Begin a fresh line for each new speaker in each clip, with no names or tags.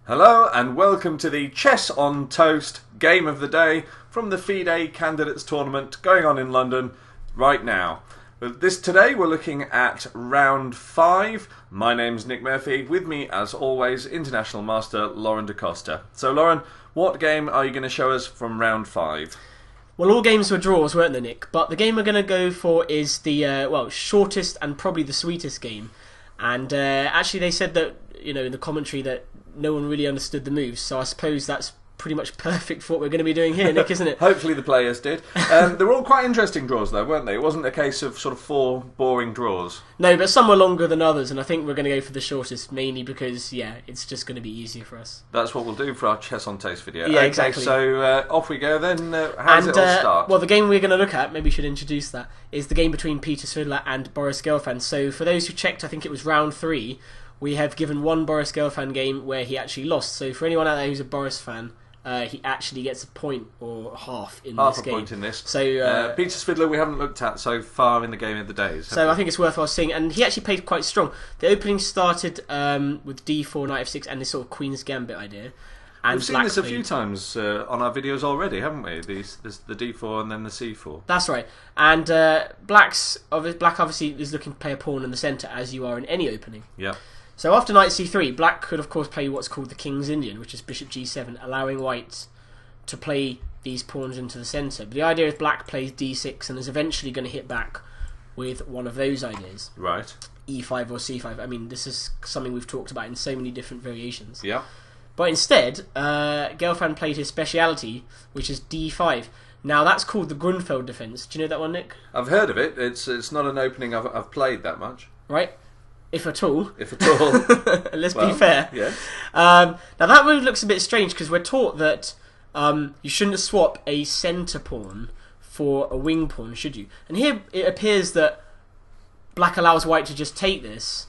Hello and welcome to the Chess on Toast game of the day from the FIDE Candidates Tournament going on in London right now. Today we're looking at round 5. My name's Nick Murphy. With me, as always, International Master Lorin D'Costa. So, Lorin, what game are you going to show us from round 5?
Well, all games were draws, weren't they, Nick? But the game we're going to go for is the shortest and probably the sweetest game. And actually, they said that in the commentary that no one really understood the moves. So I suppose that's pretty much perfect for what we're going to be doing here, Nick, isn't it?
Hopefully the players did. They were all quite interesting draws, though, weren't they? It wasn't a case of sort of 4 boring draws.
No, but some were longer than others, and I think we're going to go for the shortest, mainly because, it's just going to be easier for us.
That's what we'll do for our Chess on Toast video.
Yeah,
okay,
exactly.
So off we go then. How does it all start?
Well, the game we're going to look at, maybe we should introduce that, is the game between Peter Svidler and Boris Gelfand. So for those who checked, I think it was round 3, we have given one Boris Gelfand game where he actually lost. So for anyone out there who's a Boris fan, he actually gets a point or half in this game.
Half a point in this.
So
Peter Svidler we haven't looked at so far in the game of the days.
So I think it's worthwhile seeing. And he actually played quite strong. The opening started with d4, knight f6, and this sort of Queen's Gambit idea. And
we've seen this a few times on our videos already, haven't we? The d4 and then the c4.
That's right. And Black obviously is looking to play a pawn in the centre, as you are in any opening.
Yeah.
So after knight c3, Black could of course play what's called the King's Indian, which is bishop g7, allowing White to play these pawns into the centre. But the idea is Black plays d6 and is eventually going to hit back with one of those ideas.
Right.
e5 or c5. I mean, this is something we've talked about in so many different variations.
Yeah.
But instead, Gelfand played his speciality, which is d5. Now that's called the Grunfeld defence. Do you know that one, Nick?
I've heard of it. It's not an opening I've played that much.
Right. If at all.
If at all.
Let's be fair.
Yeah.
Now that move looks a bit strange because we're taught that you shouldn't swap a centre pawn for a wing pawn, should you? And here it appears that Black allows White to just take this,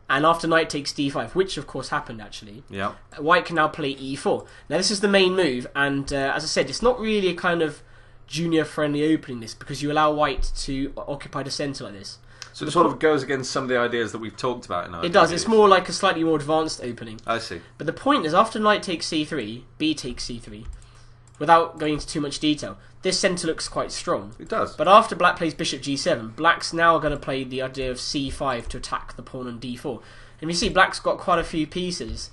and after Knight takes d5, which of course happened actually,
yeah,
White can now play e4. Now this is the main move, and as I said, it's not really a kind of junior-friendly opening, this, because you allow White to occupy the centre like this.
So it sort of goes against some of the ideas that we've talked about in our
It does.
videos.
It's more like a slightly more advanced opening.
I see.
But the point is, after Knight takes c3, B takes c3, without going into too much detail, this centre looks quite strong.
It does.
But after Black plays bishop g7, Black's now going to play the idea of c5 to attack the pawn on d4. And you see, Black's got quite a few pieces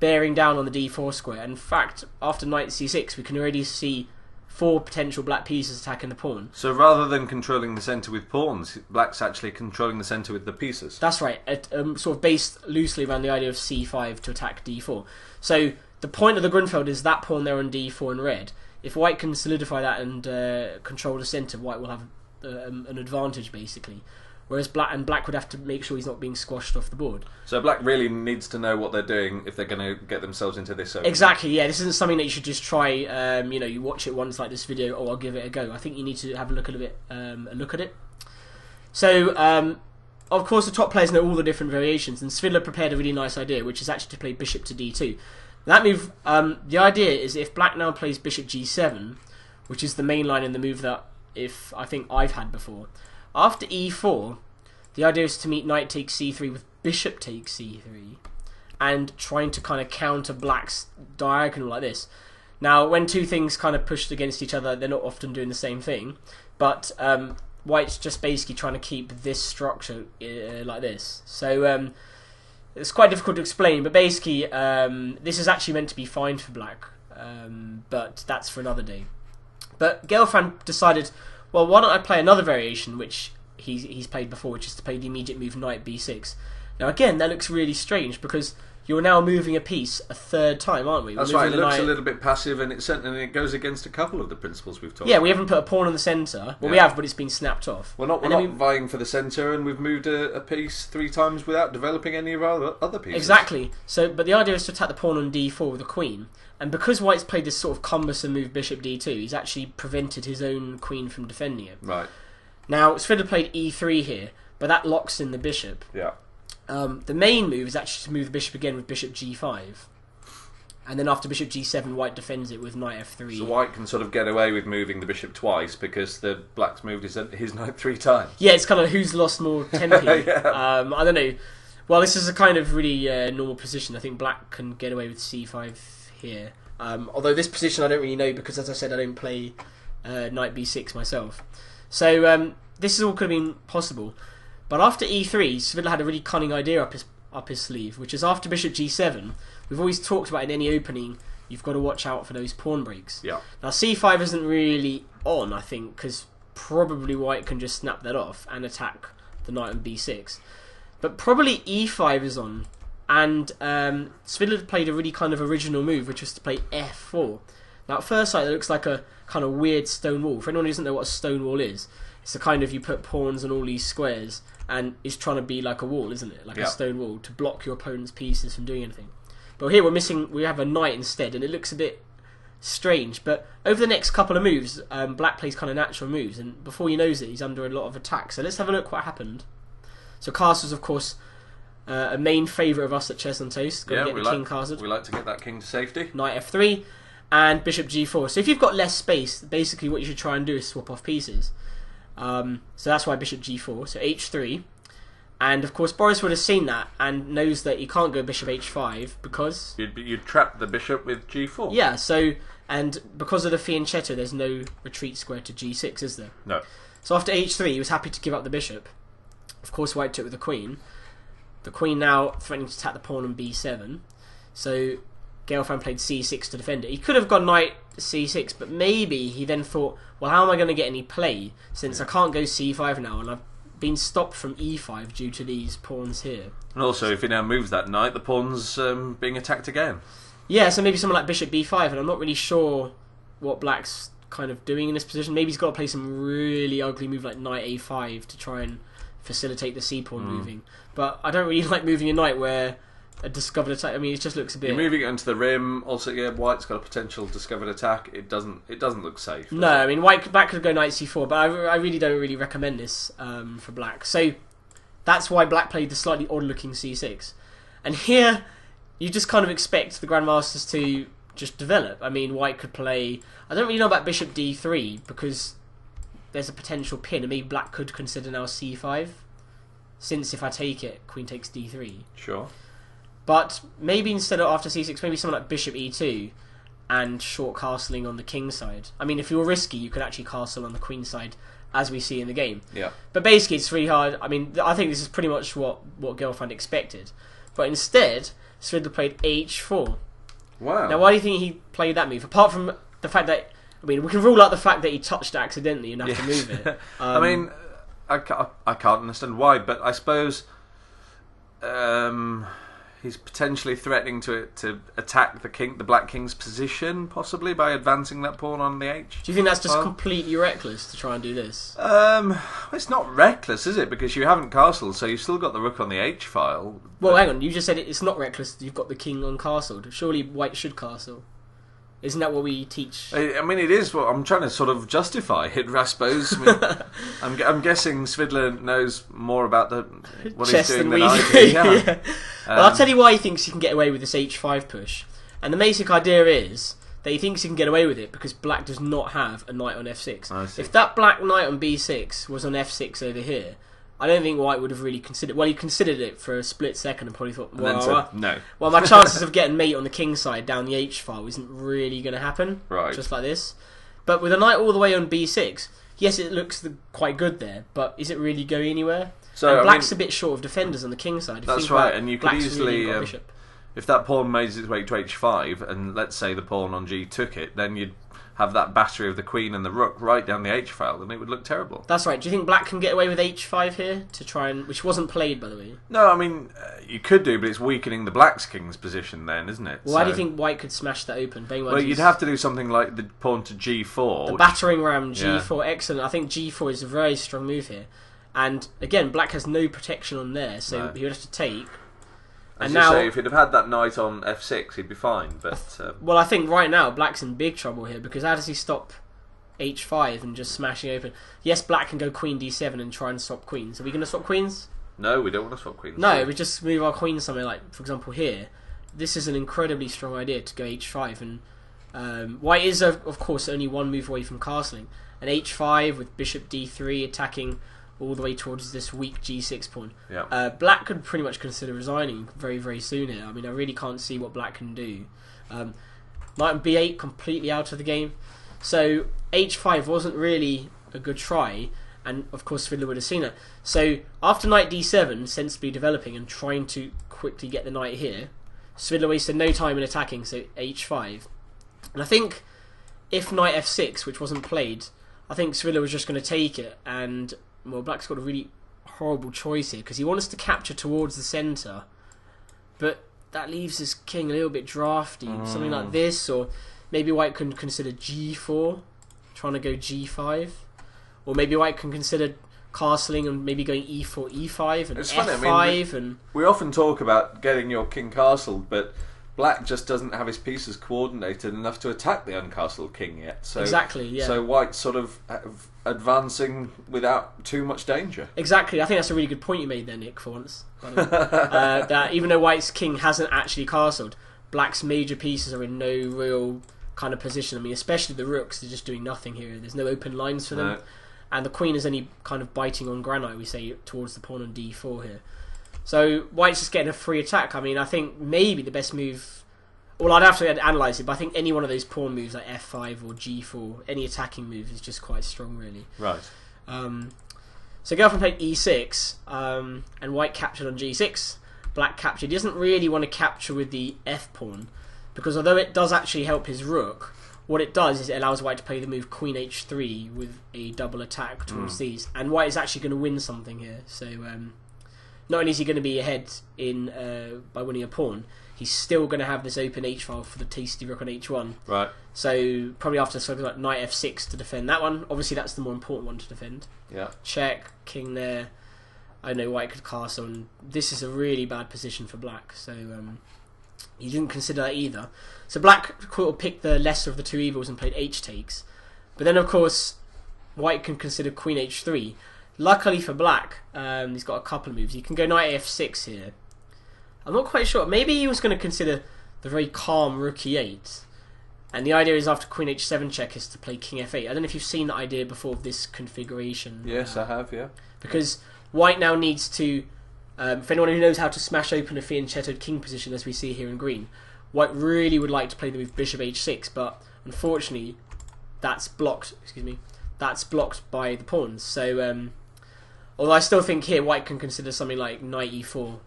bearing down on the d4 square. In fact, after Knight c6, we can already see 4 potential Black pieces attacking the pawn.
So rather than controlling the centre with pawns, Black's actually controlling the centre with the pieces.
That's right, sort of based loosely around the idea of c5 to attack d4. So the point of the Grunfeld is that pawn there on d4 in red. If White can solidify that and control the centre, White will have an advantage basically. Whereas Black would have to make sure he's not being squashed off the board.
So Black really needs to know what they're doing if they're going to get themselves into this opening.
Exactly, yeah. This isn't something that you should just try. You watch it once like this video, oh, I'll give it a go. I think you need to have a look at it. So, of course, the top players know all the different variations, and Svidler prepared a really nice idea, which is actually to play bishop to d2. That move, the idea is if Black now plays bishop g7, which is the main line in the move that I think I've had before. After e4, the idea is to meet knight takes c3 with bishop takes c3 and trying to kind of counter Black's diagonal like this. Now, when two things kind of pushed against each other, they're not often doing the same thing, but White's just basically trying to keep this structure like this. So it's quite difficult to explain, but basically this is actually meant to be fine for Black, but that's for another day. But Gelfand decided, well, why don't I play another variation, which he's played before, which is to play the immediate move knight b6. Now again, that looks really strange because you're now moving a piece a third time, aren't we?
That's right, it looks a little bit passive and it goes against a couple of the principles we've talked about.
Yeah, we haven't put a pawn in the centre. Well, we have, but it's been snapped off.
We're not vying for the centre, and we've moved a piece 3 times without developing any of our other pieces.
Exactly. So, but the idea is to attack the pawn on d4 with the queen. And because White's played this sort of cumbersome move bishop d2, he's actually prevented his own queen from defending it.
Right.
Now, Svidler played e3 here, but that locks in the bishop.
Yeah.
The main move is actually to move the bishop again with bishop g5. And then after bishop g7, White defends it with knight f3.
So White can sort of get away with moving the bishop twice because the Black's moved his knight 3 times.
Yeah, it's kind of who's lost more tempi.
Yeah.
I don't know. Well, this is a kind of really normal position. I think black can get away with c5 here. Although this position I don't really know because, as I said, I don't play knight b6 myself. So this is all could have been possible. But after e3, Svidler had a really cunning idea up his sleeve, which is after bishop g7. We've always talked about in any opening, you've got to watch out for those pawn breaks.
Yeah.
Now c5 isn't really on, I think, because probably white can just snap that off and attack the knight on b6. But probably e5 is on, and Svidler played a really kind of original move, which was to play f4. Now at first sight it looks like a kind of weird stone wall. For anyone who doesn't know what a stone wall is, it's the kind of, you put pawns on all these squares and it's trying to be like a wall, isn't it? Like a stone wall to block your opponent's pieces from doing anything. But here we have a knight instead, and it looks a bit strange. But over the next couple of moves, black plays kind of natural moves, and before he knows it, he's under a lot of attack. So let's have a look what happened. So castles, of course, a main favourite of us at Chess on Toast. Got to get the king castled.
We like to get that king to safety.
Knight f3 and bishop g4. So if you've got less space, basically what you should try and do is swap off pieces. So that's why bishop g4. So h3. And of course Boris would have seen that and knows that he can't go bishop h5 because
you'd trap the bishop with g4.
Yeah, so, and because of the fianchetto there's no retreat square to g6, is there?
No.
So after h3 he was happy to give up the bishop. Of course white took with the queen. The queen now threatening to attack the pawn on b7. So Gelfand played c6 to defend it. He could have gone knight c6, but maybe he then thought, well, how am I going to get any play since I can't go c5 now and I've been stopped from e5 due to these pawns here.
And also, if he now moves that knight, the pawn's being attacked again.
Yeah, so maybe someone like bishop b5, and I'm not really sure what black's kind of doing in this position. Maybe he's got to play some really ugly move like knight a5 to try and facilitate the c-pawn moving. But I don't really like moving a knight where a discovered attack, I mean, it just looks a bit...
You're moving it into the rim. Also, yeah, white's got a potential discovered attack. It doesn't look safe.
No, I mean, black could go knight c4, but I really don't really recommend this for black. So that's why black played the slightly odd-looking c6. And here, you just kind of expect the grandmasters to just develop. I mean, white could play... I don't really know about bishop d3, because there's a potential pin, and maybe black could consider now c5, since if I take it, queen takes d3.
Sure.
But maybe instead of after c6, maybe something like bishop e2 and short castling on the king side. I mean, if you were risky, you could actually castle on the queen side, as we see in the game.
Yeah.
But basically, it's really hard. I mean, I think this is pretty much what Gelfand expected. But instead, Svidler played h4.
Wow.
Now, why do you think he played that move? Apart from the fact that, I mean, we can rule out the fact that he touched it accidentally and have to move it.
I mean, I can't understand why, but I suppose... he's potentially threatening to attack the black king's position, possibly by advancing that pawn on the h.
Do you think that's just completely reckless to try and do this?
It's not reckless, is it? Because you haven't castled, so you've still got the rook on the h file.
Well, hang on. You just said it's not reckless. You've got the king uncastled. Surely white should castle. Isn't that what we teach?
I mean, it is what I'm trying to sort of justify it, I suppose. I mean, I'm guessing Svidler knows more about what he's doing than I do. Yeah.
Well, I'll tell you why he thinks he can get away with this h5 push. And the basic idea is that he thinks he can get away with it because black does not have a knight on f6. If that black knight on b6 was on f6 over here, I don't think white would have really considered... Well, he considered it for a split second and probably thought,
no.
Well, my chances of getting mate on the king side down the h file isn't really going to happen.
Right.
Just like this. But with a knight all the way on b6, yes, it looks quite good there, but is it really going anywhere?
So
and black's a bit short of defenders on the king side.
That's right, and you could easily... if that pawn made its way to h5, and let's say the pawn on g took it, then you'd have that battery of the queen and the rook right down the h file, and it would look terrible.
That's right. Do you think black can get away with h5 here to try and... Which wasn't played, by the way.
No, I mean, you could do, but it's weakening the black's king's position then, isn't it?
Well, why do you think white could smash that open?
Well, you'd have to do something like the pawn to g4.
The battering ram, g4, excellent. I think g4 is a very strong move here. And, again, black has no protection on there, so he would have to take...
As you say, if he'd have had that knight on f6, he'd be fine. But
well, I think right now black's in big trouble here because how does he stop h5 and just smashing open? Yes, black can go queen d7 and try and swap queens. Are we going to swap queens?
No, we don't want to swap queens.
No, we just move our queen somewhere like, for example, here. This is an incredibly strong idea to go h5, and white is of course only one move away from castling. And h5 with bishop d3 attacking all the way towards this weak g6 pawn.
Yeah.
Black could pretty much consider resigning very, very soon here. I mean, I really can't see what Black can do. Knight on b8, completely out of the game. So h5 wasn't really a good try, and of course Svidler would have seen it. So after knight d7, sensibly developing and trying to quickly get the knight here, Svidler wasted no time in attacking, so h5. And I think if knight f6, which wasn't played, I think Svidler was just going to take it, and well, Black's got a really horrible choice here because he wants to capture towards the centre, but that leaves his king a little bit drafty. Something like this, or maybe White can consider g4, trying to go g5, or maybe White can consider castling and maybe going e4, e5, and
it's
f5.
Funny, I mean, we often talk about getting your king castled, but Black just doesn't have his pieces coordinated enough to attack the uncastled king yet. So,
exactly, yeah.
So White's sort of advancing without too much danger.
Exactly. I think that's a really good point you made there, Nick, for once. That even though White's king hasn't actually castled, Black's major pieces are in no real kind of position. I mean, especially the rooks, they're just doing nothing here. There's no open lines for them.
No.
And the queen is only kind of biting on granite, we say, towards the pawn on d4 here. So White's just getting a free attack. I mean, I think maybe the best move... Well, I'd have to analyse it, but I think any one of those pawn moves, like f5 or g4, any attacking move is just quite strong, really.
Right.
So Gelfand played e6, and White captured on g6. Black captured. He doesn't really want to capture with the f pawn, because although it does actually help his rook, what it does is it allows White to play the move queen h3 with a double attack towards these, and White is actually going to win something here. So not only is he going to be ahead in by winning a pawn, he's still going to have this open h-file for the tasty rook on h1.
Right.
So probably after something like knight f6 to defend that one. Obviously that's the more important one to defend.
Yeah. Check,
king there. I know White could castle, and this is a really bad position for Black. So he didn't consider that either. So Black picked the lesser of the two evils and played h takes. But then of course White can consider queen h3. Luckily for Black, he's got a couple of moves. He can go knight f6 here. I'm not quite sure. Maybe he was going to consider the very calm rook e8. And the idea is after queen h7 check is to play king f8. I don't know if you've seen the idea before of this configuration.
Yes, I have, yeah.
Because White now needs to, for anyone who knows how to smash open a fianchettoed king position as we see here in green, White really would like to play the move bishop h6, but unfortunately that's blocked, that's blocked by the pawns. So although I still think here White can consider something like knight e4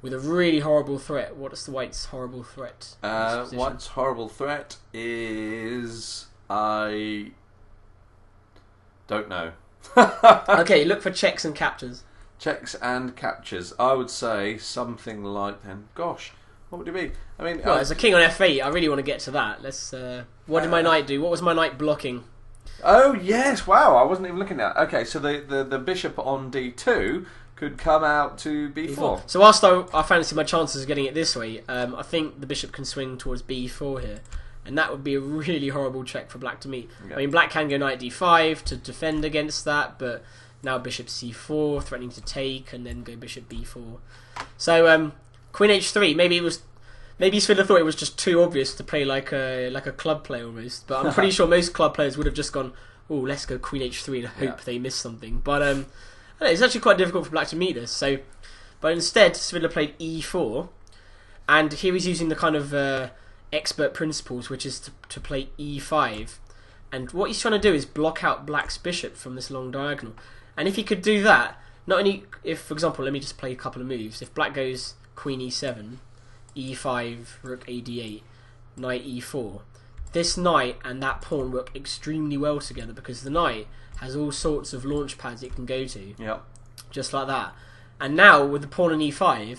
with a really horrible threat. What's the White's horrible threat?
White's horrible threat is... I don't know.
Okay, look for checks and captures.
Checks and captures. I would say something like... then. Gosh, what would it be? I mean...
Well, as a king on f8, I really want to get to that. Let's. What did my knight do? What was my knight blocking?
Oh, yes, wow, I wasn't even looking at that. Okay, so the bishop on d2... could come out to b4.
So whilst I fancy my chances of getting it this way, I think the bishop can swing towards b4 here, and that would be a really horrible check for Black to meet. Yeah. I mean, Black can go knight d5 to defend against that, but now bishop c4, threatening to take, and then go bishop b4. So queen h3. Maybe Svidler thought it was just too obvious to play like a club play almost, but I'm pretty sure most club players would have just gone, oh, let's go queen h3 and hope they miss something. But it's actually quite difficult for Black to meet this. But instead, Svidler played e4, and here he's using the kind of expert principles, which is to play e5. And what he's trying to do is block out Black's bishop from this long diagonal. And if he could do that, not only if, for example, let me just play a couple of moves. If Black goes queen e7, e5, rook a d8, knight e4, this knight and that pawn work extremely well together because the knight has all sorts of launch pads it can go to.
Yep.
Just like that. And now, with the pawn on e5,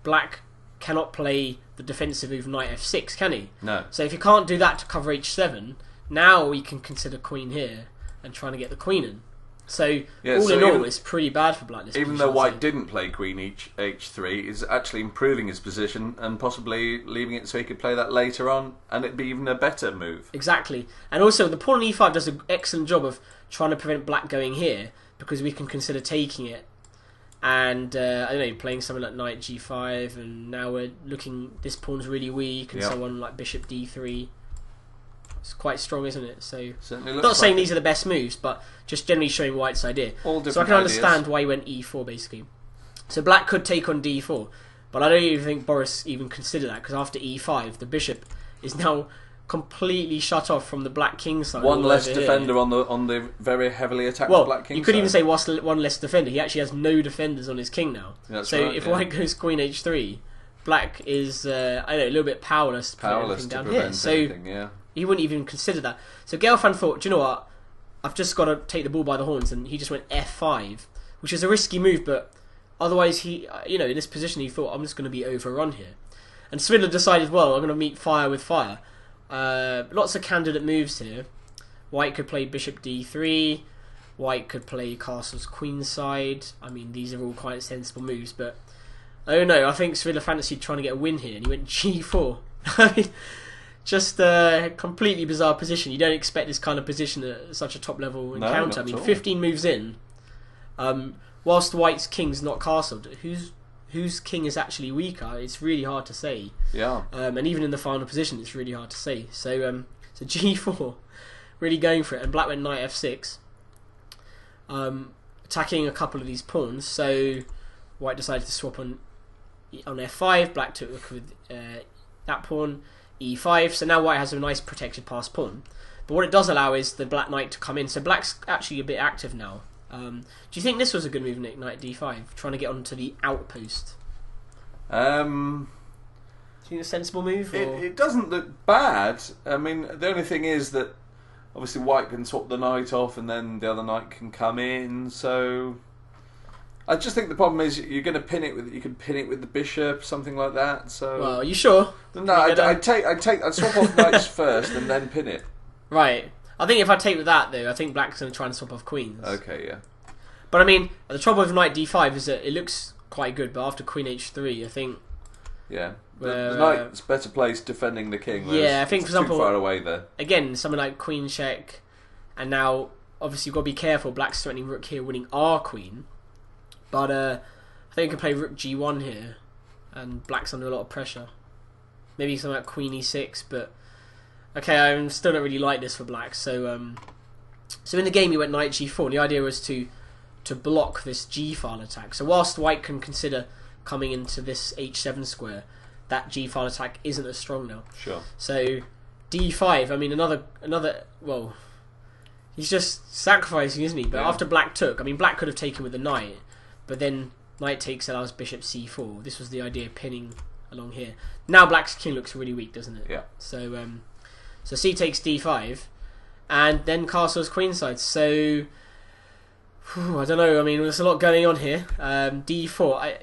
Black cannot play the defensive move knight f6, can he?
No.
So if he can't do that to cover h7, now we can consider queen here and trying to get the queen in. So, all in all, it's pretty bad for Black.
Even though White didn't play queen h3, is actually improving his position and possibly leaving it so he could play that later on, and it'd be even a better move.
Exactly. And also, the pawn on e5 does an excellent job of trying to prevent Black going here, because we can consider taking it. And, I don't know, playing something like knight g5, and now we're looking, this pawn's really weak, and so on, like bishop d3. It's quite strong, isn't it? So,
Certainly looks
not saying
like
these are the best moves, but just generally showing White's idea.
all different
So I can
ideas.
understand why he went e4 basically. So Black could take on d4, but I don't even think Boris even considered that, because after e5, the bishop is now completely shut off from the Black king side.
One
all
less
over
defender
here.
on the very heavily attacked
Well,
Black king
you could
side.
even say one less defender. He actually has no defenders on his king now.
That's
so
right,
if
yeah.
White goes queen h3, Black is I don't know, a little bit powerless to put
Powerless
everything
to
down
prevent
here. So
anything, yeah.
he wouldn't even consider that. So Gelfand thought, do you know what? I've just got to take the bull by the horns, and he just went f5, which is a risky move, but otherwise he, in this position he thought, I'm just going to be overrun here. And Svidler decided, well, I'm going to meet fire with fire. Lots of candidate moves here. White could play bishop d3. White could play castle's queenside. I mean, these are all quite sensible moves, but oh no, I think Svidler fancied trying to get a win here, and he went g4. I mean, just a completely bizarre position. You don't expect this kind of position at such a top level encounter. I mean, 15 moves in, whilst White's king's not castled, whose king is actually weaker, it's really hard to say.
Yeah.
And even in the final position, it's really hard to say. So g4, really going for it, and Black went knight f6, attacking a couple of these pawns. So White decided to swap on f5. Black took with that pawn, e5. So now White has a nice protected passed pawn. But what it does allow is the Black knight to come in. So Black's actually a bit active now. Do you think this was a good move, Nick? Knight d5, trying to get onto the outpost. Do you think it's a sensible move?
It doesn't look bad. I mean, the only thing is that obviously White can swap the knight off, and then the other knight can come in. So I just think the problem is you're going to pin it with. You can pin it with the bishop, something like that. So
well, are you sure?
No, I'd swap off knights first and then pin it.
Right. I think if I take with that though, I think Black's going to try and swap off queens.
Okay, yeah.
But I mean, the trouble with knight d5 is that it looks quite good, but after queen h3, I think.
Yeah, the knight's better placed defending the king.
Yeah, I think, for example,
too far away there.
Again, something like queen check, and now obviously you've got to be careful. Black's threatening rook here, winning our queen. But I think you can play rook g1 here, and Black's under a lot of pressure. Maybe something like queen e6, but okay, I still don't really like this for Black. So so in the game, he went knight g4, and the idea was to block this g-file attack. So whilst White can consider coming into this h7 square, that g-file attack isn't as strong now.
Sure.
So d5, I mean, another well, he's just sacrificing, isn't he? But after Black took, I mean, Black could have taken with the knight, but then knight takes allows bishop c4. This was the idea, pinning along here. Now Black's king looks really weak, doesn't it?
Yeah.
So so c takes d5, and then castle's queenside. So I don't know. I mean, there's a lot going on here. d4.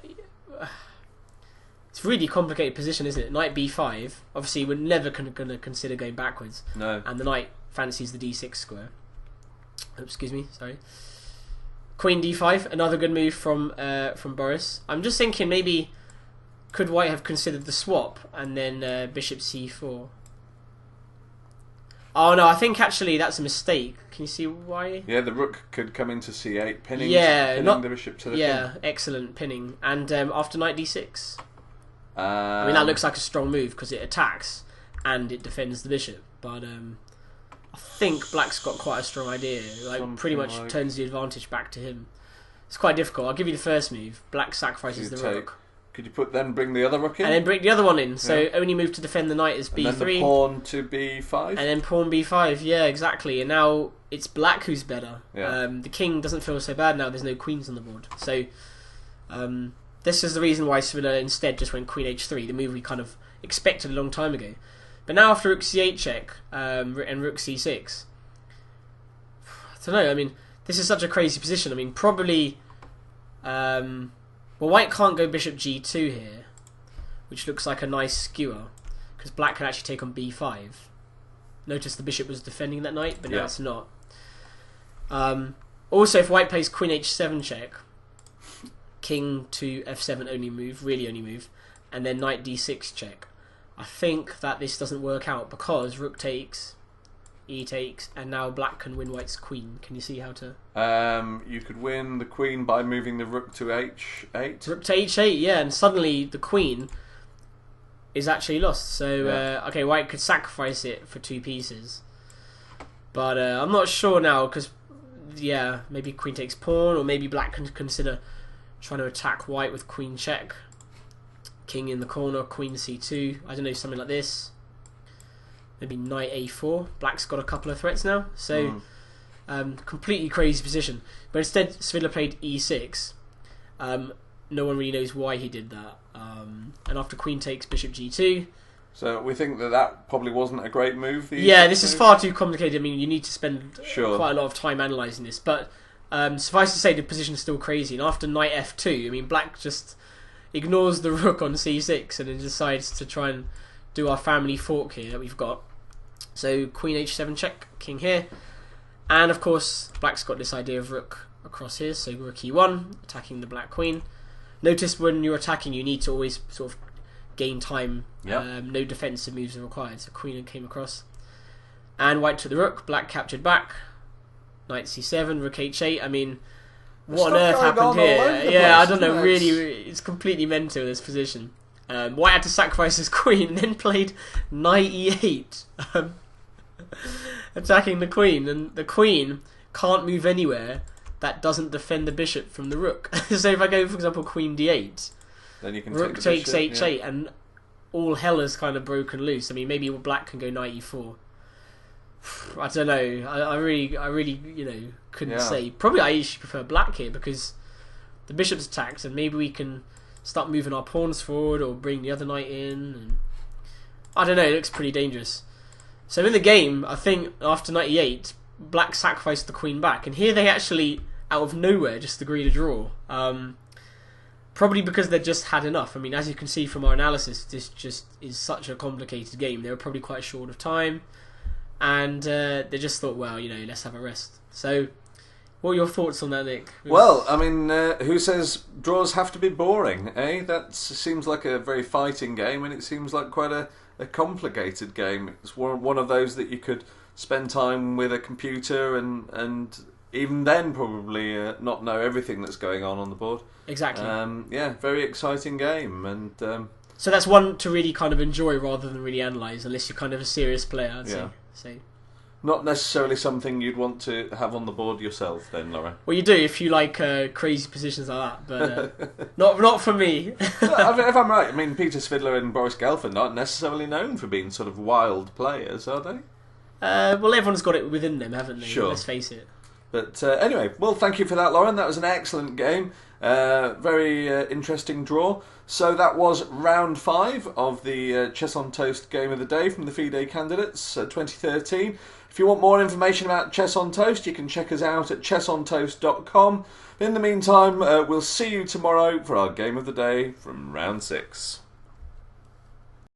It's a really complicated position, isn't it? Knight b5. Obviously, we're never going to consider going backwards.
No.
And the knight fancies the d6 square. Oops, excuse me. Sorry. Queen d5. Another good move from Boris. I'm just thinking maybe could White have considered the swap and then bishop c4. Oh no, I think actually that's a mistake. Can you see why?
Yeah, the rook could come into c8, pinning the bishop to the king.
Yeah, excellent pinning. And after knight d6. I mean, that looks like a strong move because it attacks and it defends the bishop. But I think Black's got quite a strong idea. Like, pretty much turns the advantage back to him. It's quite difficult. I'll give you the first move. Black sacrifices the rook.
Could you bring the other rook in?
And then bring the other one in. So only move to defend the knight is b3.
And then the pawn to b5.
And then pawn b5. Yeah, exactly. And now it's Black who's better.
Yeah.
The king doesn't feel so bad now. There's no queens on the board. So this is the reason why Svidler instead just went queen h3, the move we kind of expected a long time ago. But now after rook c8 check and rook c6, I don't know. I mean, this is such a crazy position. I mean, probably. Well, White can't go bishop g2 here, which looks like a nice skewer, because Black can actually take on b5. Notice the bishop was defending that knight, but now it's not. Also, if White plays queen h7 check, king to f7 only move, really only move, and then knight d6 check, I think that this doesn't work out because rook takes, e takes, and now Black can win White's queen. Can you see how to?
You could win the queen by moving the rook to h8.
Rook to h8, yeah, and suddenly the queen is actually lost. So okay, White could sacrifice it for two pieces, But I'm not sure now, because, yeah, maybe queen takes pawn, or maybe black can consider trying to attack white with queen check. King in the corner, queen c2, I don't know, something like this. Maybe knight a4. Black's got a couple of threats now, so completely crazy position. But instead, Svidler played e6. No one really knows why he did that. And after queen takes, bishop g2.
So we think that probably wasn't a great move.
Yeah, this is far too complicated. I mean, you need to spend
Sure.
quite a lot of time analysing this. But suffice to say, the position is still crazy. And after knight f2, I mean, black just ignores the rook on c6 and then decides to try and do our family fork here that we've got. So queen h7 check, king here. And of course, black's got this idea of rook across here. So rook e1, attacking the black queen. Notice when you're attacking, you need to always sort of gain time.
Yep.
No defensive moves are required. So queen came across. And white took the rook, black captured back. Knight c7, rook h8. I mean, what on earth happened here? Yeah, I don't know, really, it's completely mental, this position. White had to sacrifice his queen, then played knight e8, attacking the queen, and the queen can't move anywhere that doesn't defend the bishop from the rook. So if I go, for example, queen d8,
then you can
rook
take
takes
bishop,
h8, and all hell is kind of broken loose. I mean, maybe black can go knight e4. I don't know. I really, you know, couldn't say. Probably I actually prefer black here because the bishop's attacked, and maybe we can start moving our pawns forward or bring the other knight in. And I don't know. It looks pretty dangerous. So in the game, I think after knight e8, black sacrificed the queen back, and here they actually, out of nowhere, just agreed to draw. Probably because they just had enough. I mean, as you can see from our analysis, this just is such a complicated game. They were probably quite short of time. And they just thought, well, you know, let's have a rest. So, what are your thoughts on that, Nick?
Well, I mean, who says draws have to be boring, eh? That seems like a very fighting game, and it seems like quite a complicated game. It's one of those that you could spend time with a computer and even then probably not know everything that's going on the board.
Exactly.
Yeah, very exciting game. And
so that's one to really kind of enjoy rather than really analyse, unless you're kind of a serious player, I'd say. So,
not necessarily something you'd want to have on the board yourself, then, Laura.
Well, you do if you like crazy positions like that, but not for me.
If I'm right, I mean, Peter Svidler and Boris Gelfand aren't necessarily known for being sort of wild players, are they?
Well, everyone's got it within them, haven't they?
Sure.
Let's face it.
But anyway, well, thank you for that, Lauren. That was an excellent game. Very interesting draw. So that was round 5 of the Chess on Toast Game of the Day from the FIDE candidates 2013. If you want more information about Chess on Toast, you can check us out at chessontoast.com. In the meantime, we'll see you tomorrow for our Game of the Day from round 6.